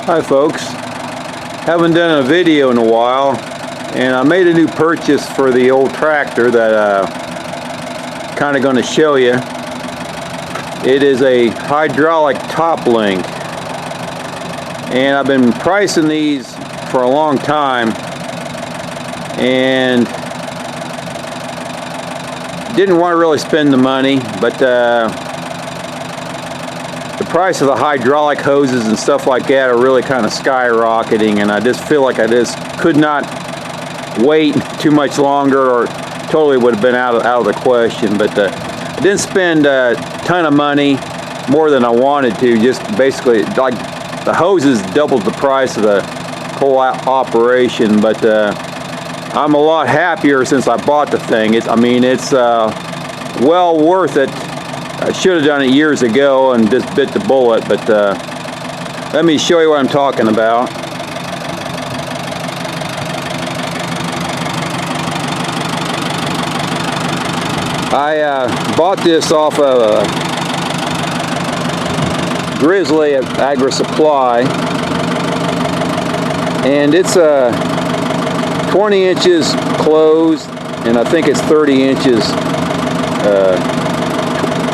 Hi folks, haven't done a video in a while, and I made a new purchase for the old tractor that kind of going to show you. It is a hydraulic top link, and I've been pricing these for a long time and didn't want to really spend the money, but the price of the hydraulic hoses and stuff like that are really kind of skyrocketing, and I just feel like I just could not wait too much longer, or totally would have been out of the question. But I didn't spend a ton of money, more than I wanted to. Just basically, like, the hoses doubled the price of the whole operation, but I'm a lot happier since I bought the thing. It's well worth it. I should have done it years ago and just bit the bullet, but let me show you what I'm talking about. I bought this off of Grizzly at Agri Supply, and it's 20 inches closed, and I think it's 30 inches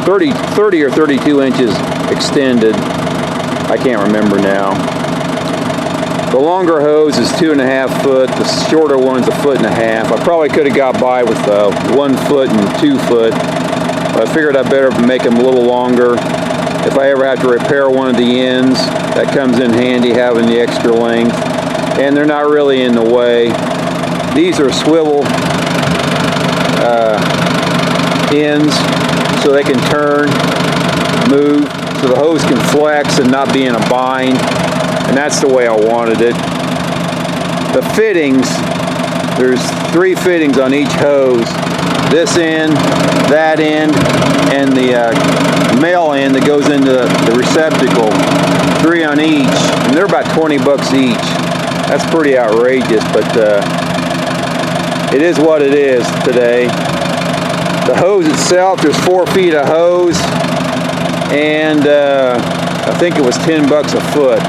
30 or 32 inches extended. I can't remember now. The longer hose is 2.5 foot. The shorter one's 1.5 foot. I probably could have got by with 1 foot and 2 foot, but I figured I'd better make them a little longer. If I ever have to repair one of the ends, that comes in handy, having the extra length. And they're not really in the way. These are swivel ends, so they can turn, move, so the hose can flex and not be in a bind, and that's the way I wanted it. The fittings, there's 3 fittings on each hose. This end, that end, and the male end that goes into the receptacle. 3 on each, and they're about 20 bucks each. That's pretty outrageous, but it is what it is today. The hose itself, there's 4 feet of hose, and I think it was 10 bucks a foot.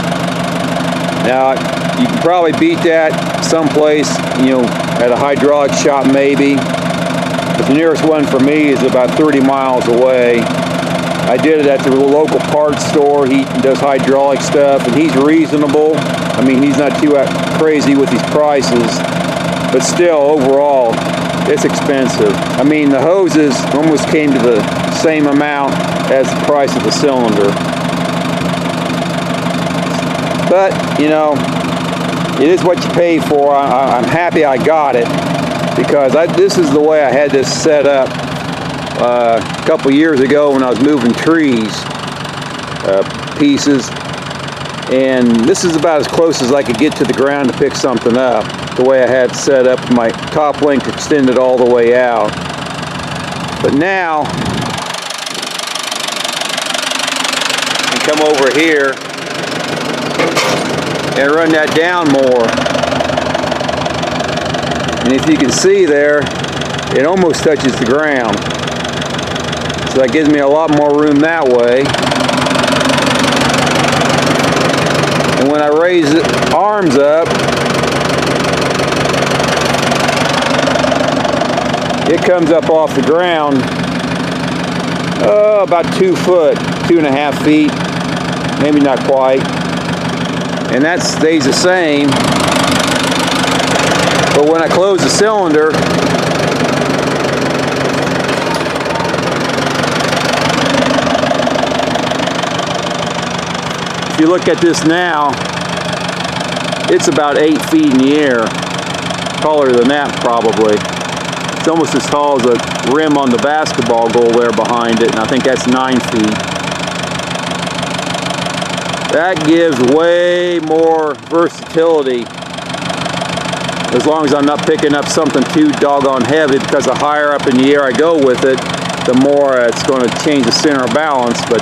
Now, you can probably beat that someplace, at a hydraulic shop maybe, but the nearest one for me is about 30 miles away. I did it at the local parts store. He does hydraulic stuff, and he's reasonable. I mean, he's not too crazy with his prices, but still, overall, it's expensive. I mean, the hoses almost came to the same amount as the price of the cylinder. But, it is what you pay for. I'm happy I got it, because this is the way I had this set up a couple years ago when I was moving trees pieces. And this is about as close as I could get to the ground to pick something up. The way I had set up, my top link extended all the way out. But now, I can come over here and run that down more. And if you can see there, it almost touches the ground. So that gives me a lot more room that way. And when I raise the arms up, it comes up off the ground about 2 foot, 2.5 feet, maybe not quite. And that stays the same. But when I close the cylinder, if you look at this now, it's about 8 feet in the air. Taller than that, probably. It's almost as tall as the rim on the basketball goal there behind it, and I think that's 9 feet. That gives way more versatility, as long as I'm not picking up something too doggone heavy, because the higher up in the air I go with it, the more it's going to change the center of balance. But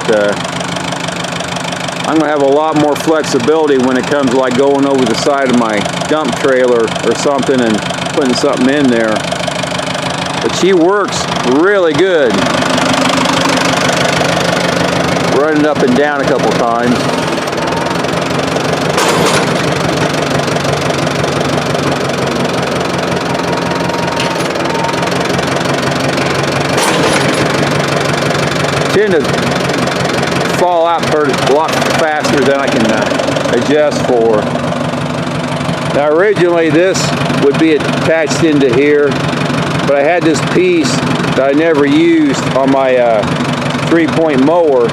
I'm going to have a lot more flexibility when it comes to like going over the side of my dump trailer or something and putting something in there. But she works really good. Running up and down a couple times. tend to fall out a lot faster than I can adjust for. Now originally this would be attached into here, but I had this piece that I never used on my 3-point mower,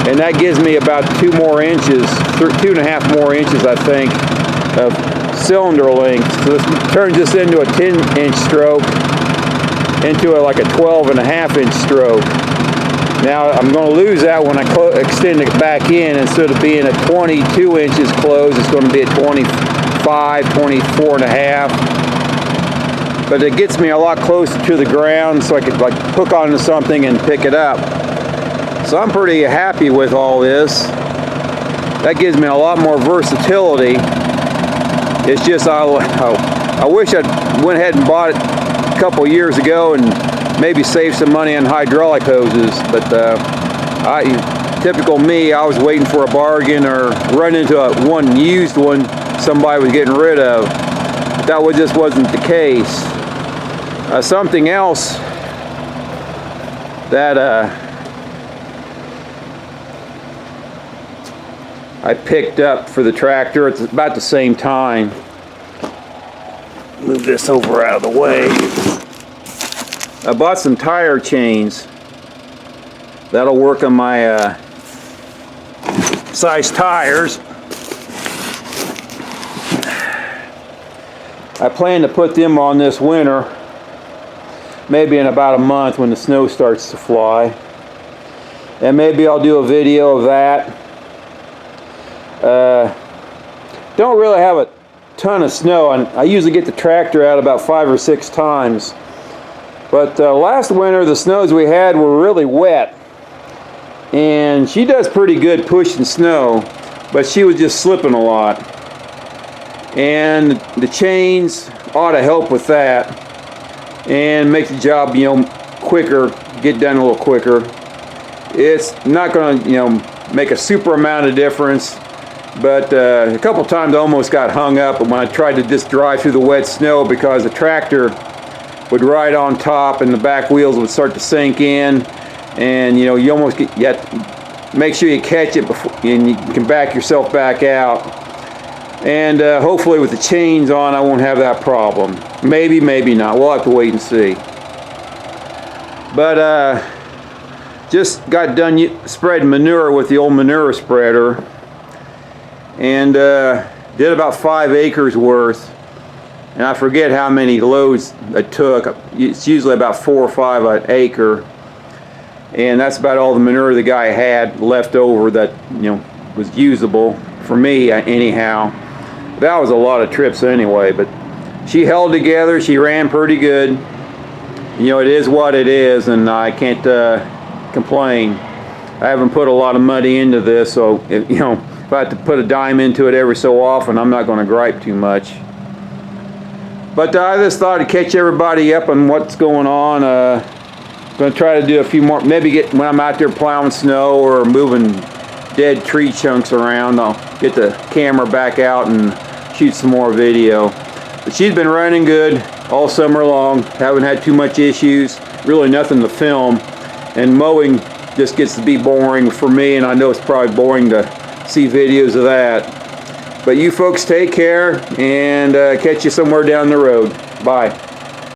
and that gives me about 2 more inches, 2.5 more inches I think, of cylinder length. So this turns this into a 10-inch stroke into like a 12.5-inch stroke. Now I'm going to lose that when I extend it back in. Instead of being at 22 inches closed, it's going to be at 25, 24.5. But it gets me a lot closer to the ground, so I could like hook onto something and pick it up. So I'm pretty happy with all this. That gives me a lot more versatility. It's just I wish I went ahead and bought it a couple years ago and maybe save some money on hydraulic hoses, but typical me, I was waiting for a bargain or run into one used one somebody was getting rid of. But that just wasn't the case. Something else that I picked up for the tractor, it's about the same time. Move this over out of the way. I bought some tire chains. That'll work on my size tires. I plan to put them on this winter, maybe in about a month when the snow starts to fly. And maybe I'll do a video of that. Don't really have a ton of snow, and I usually get the tractor out about 5 or 6 times. But last winter, the snows we had were really wet, and she does pretty good pushing snow, but she was just slipping a lot. And the chains ought to help with that and make the job, quicker, get done a little quicker. It's not going to, make a super amount of difference, but a couple times I almost got hung up when I tried to just drive through the wet snow because the tractor would ride on top and the back wheels would start to sink in, and you almost you have to make sure you catch it before, and you can back yourself back out. And hopefully with the chains on I won't have that problem. Maybe, maybe not. We'll have to wait and see. But just got done spreading manure with the old manure spreader, and did about 5 acres worth. And I forget how many loads I took. It's usually about 4 or 5 an acre. And that's about all the manure the guy had left over that, was usable for me anyhow. That was a lot of trips anyway, but she held together. She ran pretty good. It is what it is, and I can't complain. I haven't put a lot of money into this, so if I have to put a dime into it every so often, I'm not going to gripe too much. But I just thought to catch everybody up on what's going on. Going to try to do a few more, maybe when I'm out there plowing snow or moving dead tree chunks around, I'll get the camera back out and shoot some more video. But she's been running good all summer long. Haven't had too much issues, really nothing to film. And mowing just gets to be boring for me, and I know it's probably boring to see videos of that. But you folks take care, and catch you somewhere down the road. Bye.